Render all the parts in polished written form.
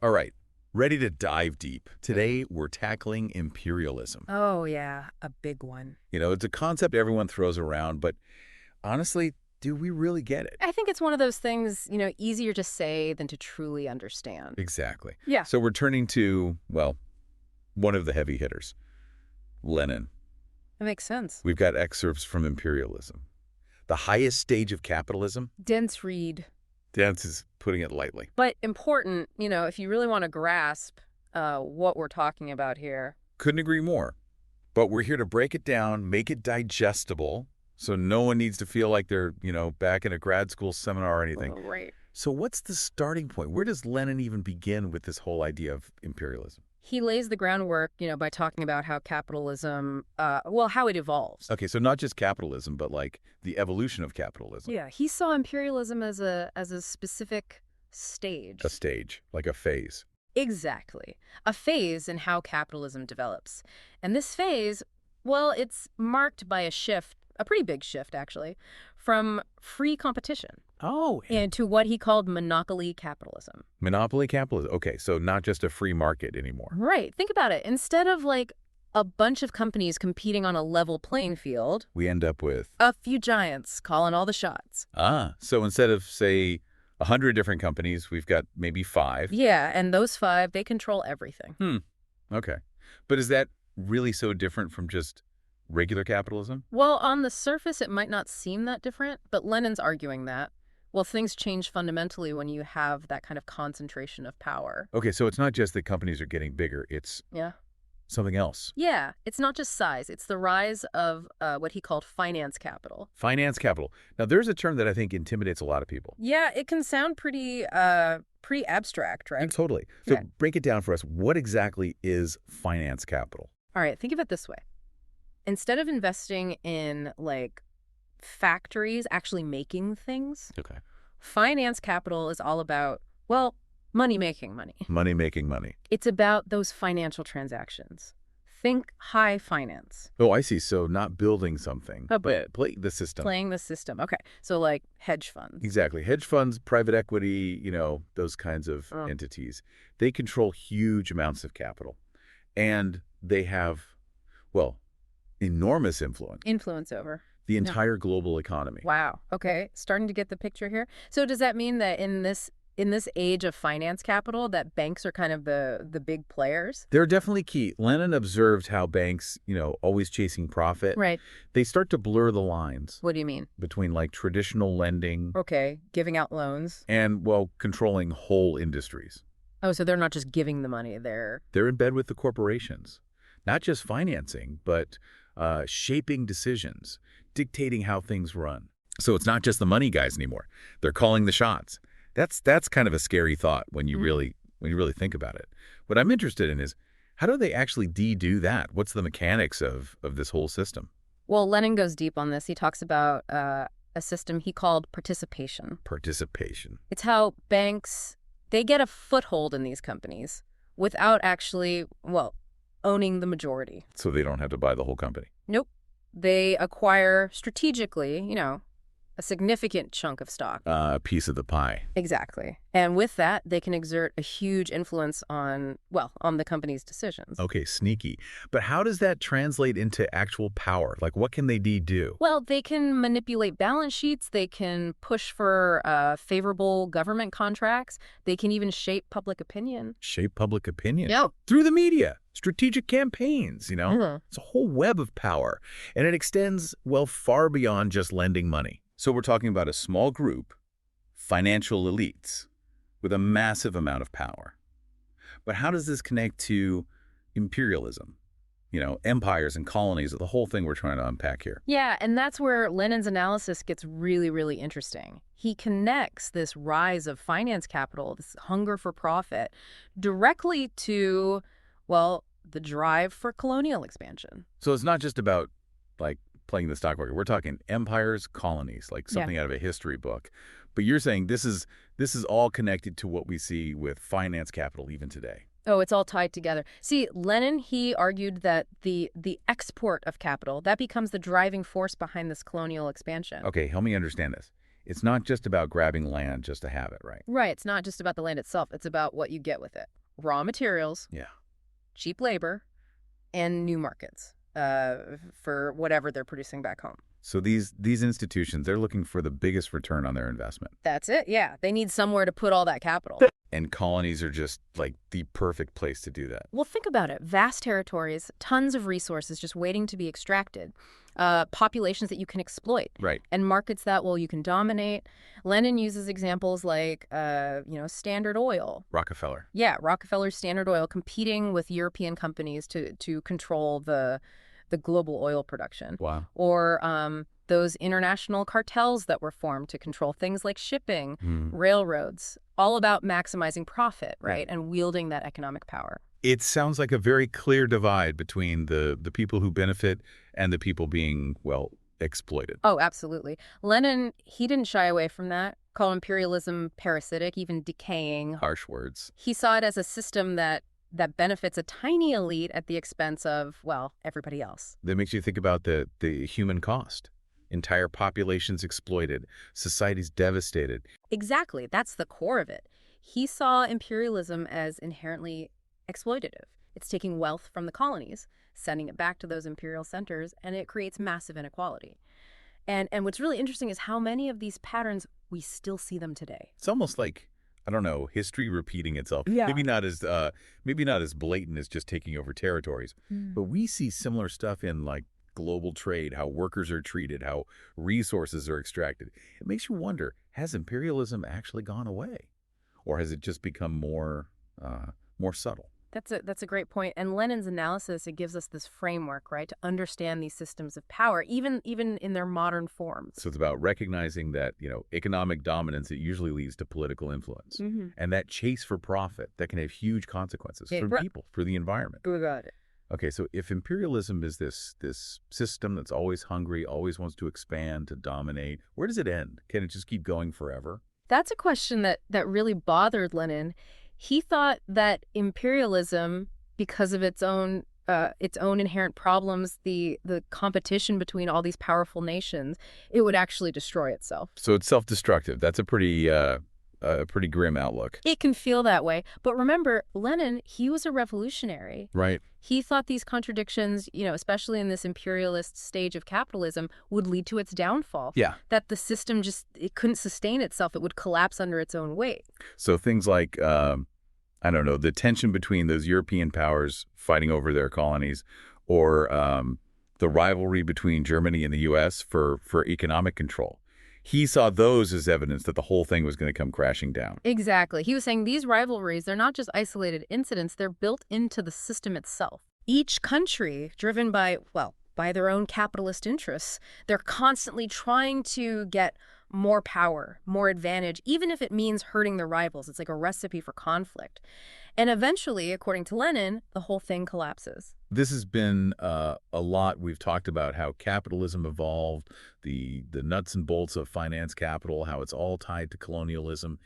All right, ready to dive deep. Today, we're tackling imperialism. Oh, yeah, a big one. It's a concept everyone throws around, but honestly, do we really get it? I think it's one of those things, easier to say than to truly understand. Exactly. Yeah. So we're turning to, well, one of the heavy hitters, Lenin. That makes sense. We've got excerpts from Imperialism. The highest stage of capitalism? Dense read. Dance is putting it lightly. But important, if you really want to grasp what we're talking about here. Couldn't agree more. But we're here to break it down, make it digestible, so no one needs to feel like they're, back in a grad school seminar or anything. Oh, right. So what's the starting point? Where does Lenin even begin with this whole idea of imperialism? He lays the groundwork, by talking about how capitalism, how it evolves. Okay, so not just capitalism, but like the evolution of capitalism. Yeah, he saw imperialism as a specific stage. A stage, like a phase. Exactly. A phase in how capitalism develops. And this phase, well, it's marked by a shift, a pretty big shift, actually, from free competition Oh, into what he called monopoly capitalism. monopoly capitalism. Okay, so not just a free market anymore. Right. Think about it. Instead of like a bunch of companies competing on a level playing field, We end up with, a few giants calling all the shots. so instead of, say, 100 different companies, we've got maybe 5. Yeah, and those 5, they control everything. Okay. But is that really so different from just regular capitalism? Well, on the surface, it might not seem that different, but Lenin's arguing that. Well, things change fundamentally when you have that kind of concentration of power. Okay, so it's not just that companies are getting bigger, it's Yeah. something else. Yeah, it's not just size. It's the rise of what he called finance capital. Finance capital. Now, there's a term that I think intimidates a lot of people. Yeah, it can sound pretty abstract, right? Totally. So Yeah. break it down for us. What exactly is finance capital? All right, think of it this way. Instead of investing in, like, factories actually making things, Okay. finance capital is all about, well, money-making money. Money making money. It's about those financial transactions. Think high finance. Oh, I see. So not building something, Oh, but playing the system. Playing the system. Okay, so like hedge funds. Exactly. Hedge funds, private equity, those kinds of Oh. entities. They control huge amounts of capital. And they have, well, enormous influence. Influence over. The entire global economy. Wow. Okay, starting to get the picture here. So does that mean that in this age of finance capital, that banks are kind of the big players? They're definitely key. Lenin observed how banks, always chasing profit. Right. They start to blur the lines What do you mean? between like traditional lending Okay, giving out loans. and, well, controlling whole industries. Oh, so they're not just giving the money, they're... They're in bed with the corporations, not just financing, but shaping decisions, dictating how things run. So it's not just the money guys anymore. They're calling the shots. That's kind of a scary thought when you really think about it. What I'm interested in is, how do they actually do that? What's the mechanics of this whole system? Well, Lenin goes deep on this. He talks about a system he called participation. Participation. It's how banks, they get a foothold in these companies without actually, well, owning the majority. So they don't have to buy the whole company. Nope. They acquire strategically, a significant chunk of stock. A piece of the pie. Exactly. And with that, they can exert a huge influence on the company's decisions. Okay, sneaky. But how does that translate into actual power? Like, what can they do? Well, they can manipulate balance sheets. They can push for favorable government contracts. They can even shape public opinion. Shape public opinion. Yeah. Through the media, strategic campaigns, Mhm. It's a whole web of power. And it extends, well, far beyond just lending money. So we're talking about a small group, financial elites, with a massive amount of power. But how does this connect to imperialism? Empires and colonies, the whole thing we're trying to unpack here. Yeah, and that's where Lenin's analysis gets really, really interesting. He connects this rise of finance capital, this hunger for profit, directly to, well, the drive for colonial expansion. So it's not just about, like, playing the stock market. We're talking empires, colonies, like something out of a history book. But you're saying this is all connected to what we see with finance capital even today. Oh, it's all tied together. See, Lenin, he argued that the export of capital, that becomes the driving force behind this colonial expansion. Okay, help me understand this. It's not just about grabbing land just to have it, right? Right. It's not just about the land itself. It's about what you get with it. Raw materials, Yeah. cheap labor, and new markets for whatever they're producing back home. So these institutions, they're looking for the biggest return on their investment. That's it. Yeah. They need somewhere to put all that capital. And colonies are just like the perfect place to do that. Well, think about it. Vast territories, tons of resources just waiting to be extracted, populations that you can exploit, Right. and markets that, well, you can dominate. Lenin uses examples like, Standard Oil. Rockefeller. Yeah, Rockefeller's Standard Oil competing with European companies to control the global oil production. Wow. Or those international cartels that were formed to control things like shipping, railroads, all about maximizing profit, right? And wielding that economic power. It sounds like a very clear divide between the people who benefit and the people being, well, exploited. Oh, absolutely. Lenin, he didn't shy away from that, called imperialism parasitic, even decaying. Harsh words. He saw it as a system that benefits a tiny elite at the expense of, well, everybody else. That makes you think about the human cost. Entire populations exploited, societies devastated. Exactly. That's the core of it. He saw imperialism as inherently exploitative. It's taking wealth from the colonies, sending it back to those imperial centers, and it creates massive inequality. And what's really interesting is how many of these patterns we still see them today. It's almost like, I don't know, history repeating itself. Yeah. Maybe not as blatant as just taking over territories, but we see similar stuff in like global trade, how workers are treated, how resources are extracted. It makes you wonder, has imperialism actually gone away? Or has it just become more subtle? That's a great point. And Lenin's analysis, it gives us this framework, right, to understand these systems of power, even in their modern forms. So it's about recognizing that, economic dominance, it usually leads to political influence. And that chase for profit, that can have huge consequences for people, for the environment. Got it. Okay, so if imperialism is this system that's always hungry, always wants to expand, to dominate, where does it end? Can it just keep going forever? That's a question that really bothered Lenin. He thought that imperialism, because of its own inherent problems, the competition between all these powerful nations, it would actually destroy itself. So it's self-destructive. That's a pretty grim outlook. It can feel that way. But remember, Lenin, he was a revolutionary. Right. He thought these contradictions, especially in this imperialist stage of capitalism, would lead to its downfall. Yeah. That the system it couldn't sustain itself. It would collapse under its own weight. So things like, I don't know, the tension between those European powers fighting over their colonies, or the rivalry between Germany and the U.S. for economic control. He saw those as evidence that the whole thing was going to come crashing down. Exactly. He was saying these rivalries, they're not just isolated incidents, they're built into the system itself. Each country, driven by their own capitalist interests, they're constantly trying to get more power, more advantage, even if it means hurting their rivals. It's like a recipe for conflict. And eventually, according to Lenin, the whole thing collapses. This has been a lot. We've talked about how capitalism evolved, the nuts and bolts of finance capital, how it's all tied to colonialism.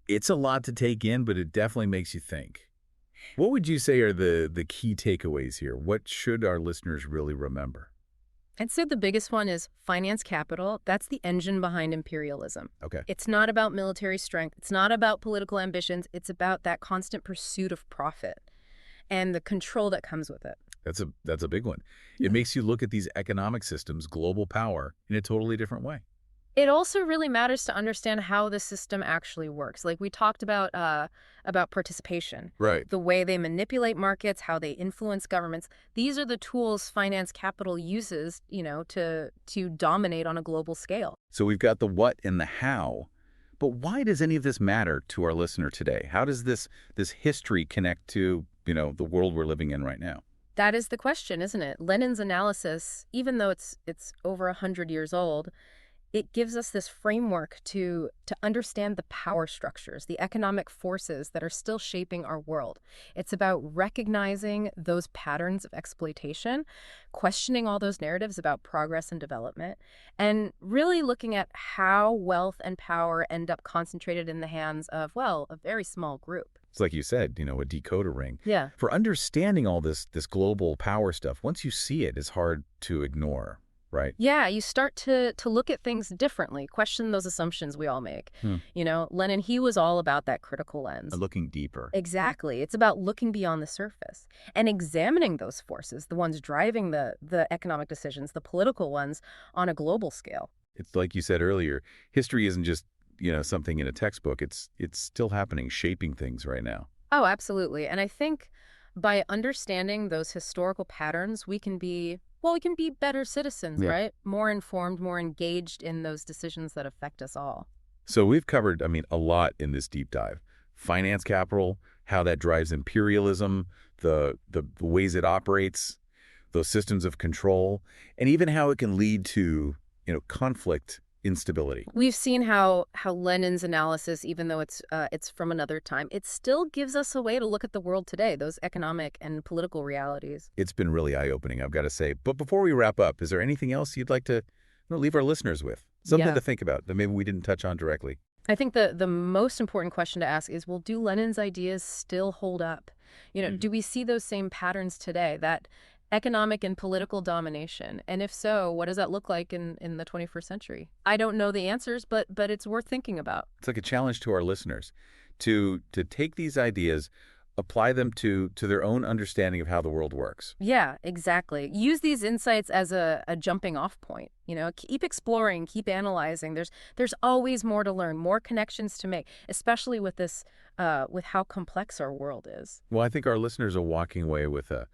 It's a lot to take in, but it definitely makes you think. What would you say are the key takeaways here? What should our listeners really remember? I'd say the biggest one is finance capital. That's the engine behind imperialism. Okay. It's not about military strength. It's not about political ambitions. It's about that constant pursuit of profit and the control that comes with it. That's a big one. It makes you look at these economic systems, global power, in a totally different way. It also really matters to understand how the system actually works. Like we talked about participation. Right. The way they manipulate markets, how they influence governments. These are the tools finance capital uses, to dominate on a global scale. So we've got the what and the how, but why does any of this matter to our listener today? How does this history connect to, the world we're living in right now? That is the question, isn't it? Lenin's analysis, even though it's over 100 years old, it gives us this framework to understand the power structures, the economic forces that are still shaping our world. It's about recognizing those patterns of exploitation, questioning all those narratives about progress and development, and really looking at how wealth and power end up concentrated in the hands of, a very small group. It's like you said, a decoder ring. Yeah. For understanding all this global power stuff, once you see it, it's hard to ignore. right? Yeah, you start to look at things differently, question those assumptions we all make. Hmm. Lenin, he was all about that critical lens. Looking deeper. Exactly. It's about looking beyond the surface and examining those forces, the ones driving the economic decisions, the political ones, on a global scale. It's like you said earlier, history isn't just, something in a textbook. It's still happening, shaping things right now. Oh, absolutely. And I think by understanding those historical patterns, we can be better citizens, Yeah. right? More informed, more engaged in those decisions that affect us all. So we've covered, a lot in this deep dive. Finance capital, how that drives imperialism, the ways it operates, those systems of control, and even how it can lead to, conflict, instability. We've seen how Lenin's analysis, even though it's from another time, it still gives us a way to look at the world today, those economic and political realities. It's been really eye-opening, I've got to say. But before we wrap up, is there anything else you'd like to leave our listeners with? Something Yeah. to think about that maybe we didn't touch on directly. I think the most important question to ask is, well, do Lenin's ideas still hold up? Do we see those same patterns today, that economic and political domination? And if so, what does that look like in the 21st century? I don't know the answers, but it's worth thinking about. It's like a challenge to our listeners to take these ideas, apply them to their own understanding of how the world works. Yeah, exactly. Use these insights as a jumping off point. Keep exploring, keep analyzing. There's always more to learn, more connections to make, especially with with how complex our world is. Well, I think our listeners are walking away with a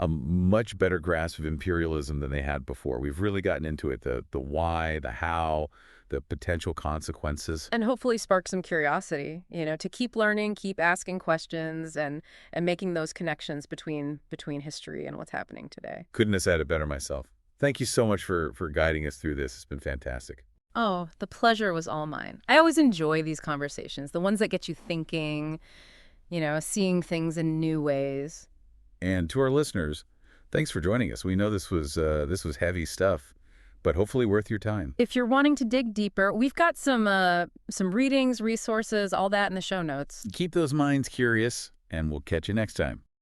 much better grasp of imperialism than they had before. We've really gotten into it, the why, the how, the potential consequences. And hopefully spark some curiosity, to keep learning, keep asking questions, and making those connections between history and what's happening today. Couldn't have said it better myself. Thank you so much for guiding us through this. It's been fantastic. Oh, the pleasure was all mine. I always enjoy these conversations, the ones that get you thinking, seeing things in new ways. And to our listeners, thanks for joining us. We know this was heavy stuff, but hopefully worth your time. If you're wanting to dig deeper, we've got some readings, resources, all that in the show notes. Keep those minds curious, and we'll catch you next time.